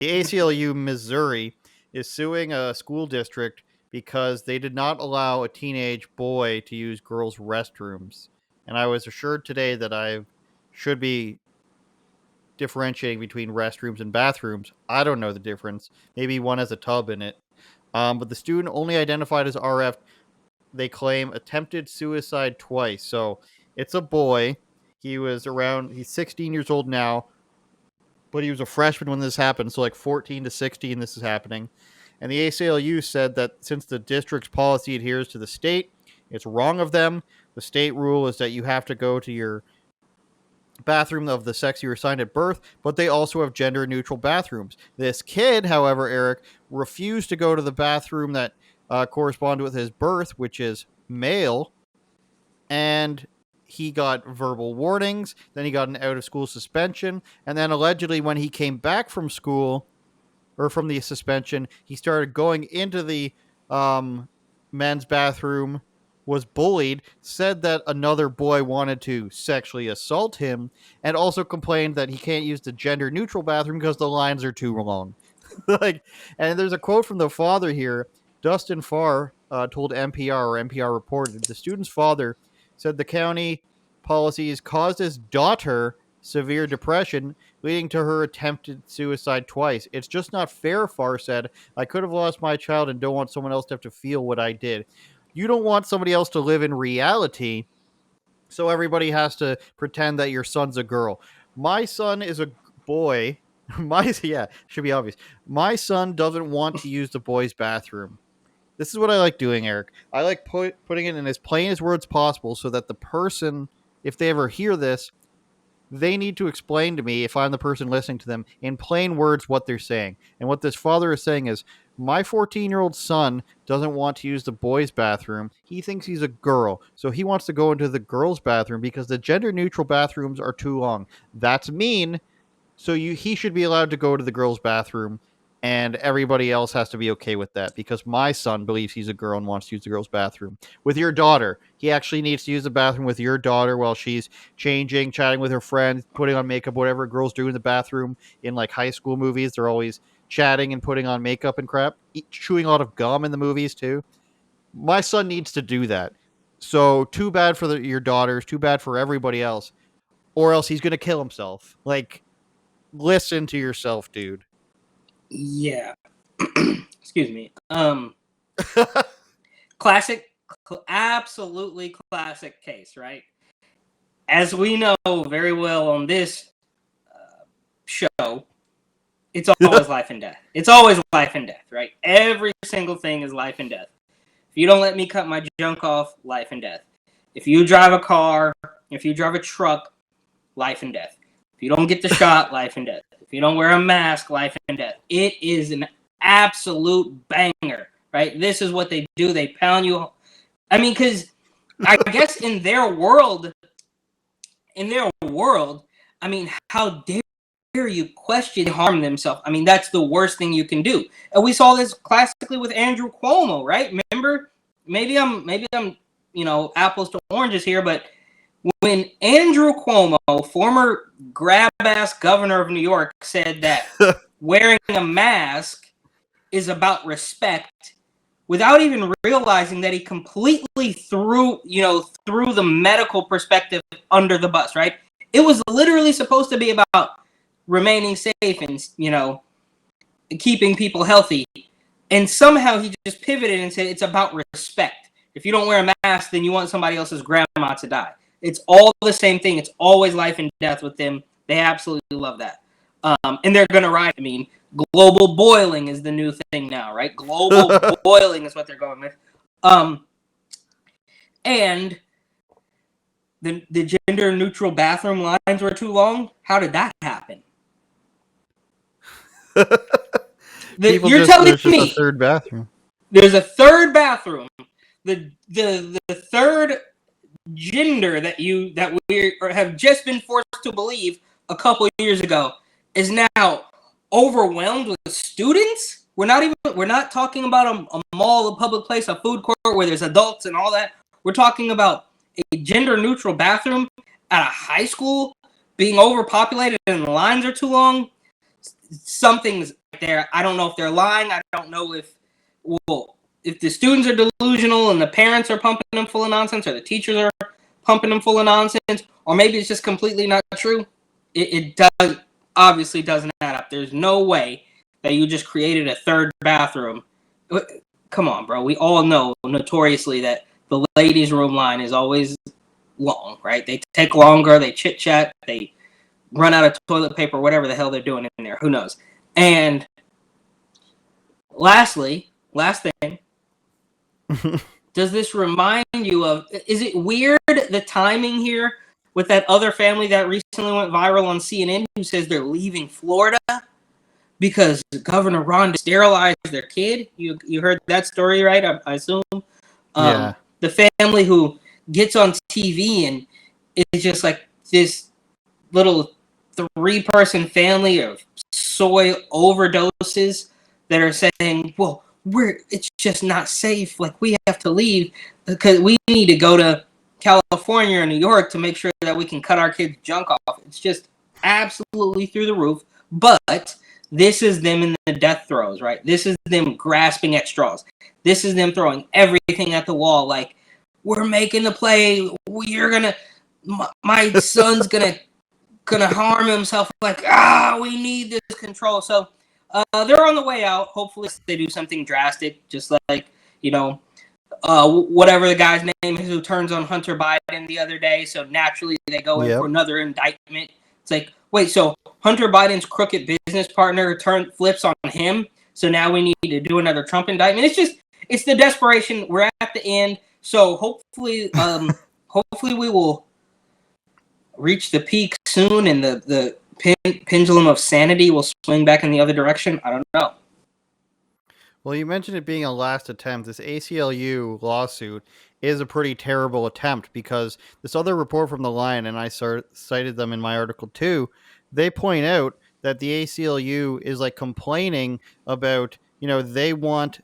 The ACLU Missouri is suing a school district because they did not allow a teenage boy to use girls' restrooms. And I was assured today that I should be differentiating between restrooms and bathrooms. I don't know the difference. Maybe one has a tub in it. But the student only identified as RF, they claim, attempted suicide twice. So it's a boy. He's 16 years old now, but he was a freshman when this happened. So like 14 to 16, this is happening. And the ACLU said that since the district's policy adheres to the state, it's wrong of them. The state rule is that you have to go to your bathroom of the sex you were assigned at birth, but they also have gender neutral bathrooms. This kid, however, Eric, refused to go to the bathroom that corresponded with his birth, which is male, and he got verbal warnings. Then he got an out of school suspension. And then allegedly, when he came back from school or from the suspension, he started going into the men's bathroom, was bullied, said that another boy wanted to sexually assault him, and also complained that he can't use the gender neutral bathroom because the lines are too long. And there's a quote from the father here. Dustin Farr told NPR, or NPR reported, the student's father said the county policies caused his daughter severe depression, leading to her attempted suicide twice. It's just not fair, Farr said. I could have lost my child and don't want someone else to have to feel what I did. You don't want somebody else to live in reality, so everybody has to pretend that your son's a girl. My son is a boy. Should be obvious. My son doesn't want to use the boys' bathroom. This is what I like doing, Eric. I like putting it in as plain as words possible so that the person, if they ever hear this, they need to explain to me, if I'm the person listening to them, in plain words what they're saying. And what this father is saying is, my 14-year-old son doesn't want to use the boys' bathroom. He thinks he's a girl, so he wants to go into the girls' bathroom because the gender-neutral bathrooms are too long. That's mean, so he should be allowed to go to the girls' bathroom, and everybody else has to be okay with that because my son believes he's a girl and wants to use the girls' bathroom. With your daughter, he actually needs to use the bathroom with your daughter while she's changing, chatting with her friends, putting on makeup, whatever girls do in the bathroom in like high school movies. They're always chatting and putting on makeup and crap, chewing a lot of gum in the movies too. My son needs to do that. So too bad for your daughters, too bad for everybody else, or else he's going to kill himself. Like, listen to yourself, dude. Yeah. Excuse me. Classic, absolutely classic case, right? As we know very well on this show, it's always life and death. It's always life and death, right? Every single thing is life and death. If you don't let me cut my junk off, life and death. If you drive a car, if you drive a truck, life and death. If you don't get the shot, life and death. If you don't wear a mask, life and death. It is an absolute banger, right? This is what they do. They pound you. I mean, because I guess in their world, I mean, how dare you question harm themselves? I mean, that's the worst thing you can do. And we saw this classically with Andrew Cuomo, right? Remember? Maybe I'm, apples to oranges here, but when Andrew Cuomo, former grab-ass governor of New York, said that wearing a mask is about respect, without even realizing that he completely threw the medical perspective under the bus, right? It was literally supposed to be about remaining safe and, keeping people healthy. And somehow he just pivoted and said it's about respect. If you don't wear a mask, then you want somebody else's grandma to die. It's all the same thing. It's always life and death with them. They absolutely love that. And they're going to ride. I mean, global boiling is the new thing now, right? Global boiling is what they're going with. And the gender-neutral bathroom lines were too long. How did that happen? You're telling me a third bathroom. There's a third bathroom. The third gender that we have just been forced to believe a couple of years ago is now overwhelmed with students. We're not talking about a mall, a public place, a food court where there's adults and all that. We're talking about a gender neutral bathroom at a high school being overpopulated and the lines are too long. something's there. I don't know if they're lying. I don't know if, well, if the students are delusional and the parents are pumping them full of nonsense, or the teachers are pumping them full of nonsense, or maybe it's just completely not true. It does obviously doesn't add up. There's no way that you just created a third bathroom. Come on, bro. We all know notoriously that the ladies' room line is always long, right? They take longer, they chit chat, they run out of toilet paper, whatever the hell they're doing in there. Who knows? And lastly, last thing, does this remind you of, is it weird the timing here with that other family that recently went viral on CNN who says they're leaving Florida because Governor Ron sterilized their kid? You heard that story, right? I assume. Yeah. The family who gets on TV and is just like this little 3-person family of soy overdoses that are saying, well, it's just not safe. Like, we have to leave because we need to go to California or New York to make sure that we can cut our kids' junk off. It's just absolutely through the roof. But this is them in the death throes, right? This is them grasping at straws. This is them throwing everything at the wall. Like, we're making the play. My son's gonna harm himself. Like, we need this control. So they're on the way out. Hopefully they do something drastic, just like, whatever the guy's name is who turns on Hunter Biden the other day. So naturally they go in for another indictment. It's like, wait, so Hunter Biden's crooked business partner flips on him. So now we need to do another Trump indictment. It's the desperation. We're at the end. So hopefully we will reach the peak soon, and the pendulum of sanity will swing back in the other direction. I don't know. Well, you mentioned it being a last attempt. This ACLU lawsuit is a pretty terrible attempt because this other report from the Lion, and I cited them in my article too, they point out that the ACLU is like complaining about, they want,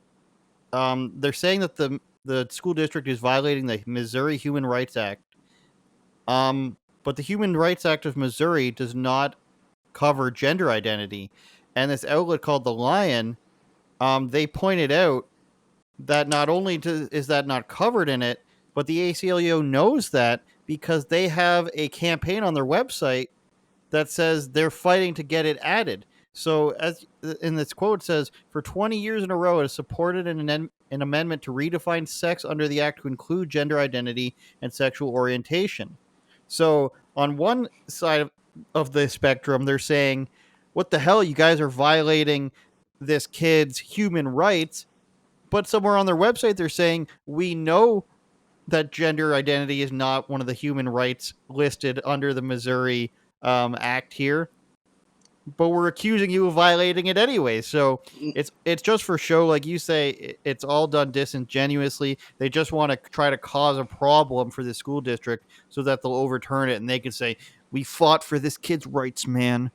they're saying that the school district is violating the Missouri Human Rights Act. But the Human Rights Act of Missouri does not cover gender identity. And this outlet called The Lion, they pointed out that not only is that not covered in it, but the ACLU knows that because they have a campaign on their website that says they're fighting to get it added. So, as in this quote says, for 20 years in a row, it has supported an amendment to redefine sex under the act to include gender identity and sexual orientation. So, on one side of the spectrum, they're saying, what the hell, you guys are violating this kid's human rights. But somewhere on their website, they're saying, we know that gender identity is not one of the human rights listed under the Missouri Act here, but we're accusing you of violating it anyway. So it's just for show, like you say. It's all done disingenuously. They just want to try to cause a problem for the school district so that they'll overturn it, and they can say, we fought for this kid's rights, man.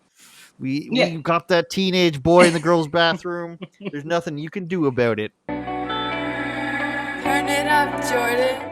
We got that teenage boy in the girls' bathroom. There's nothing you can do about it. Turn it up, Jordan.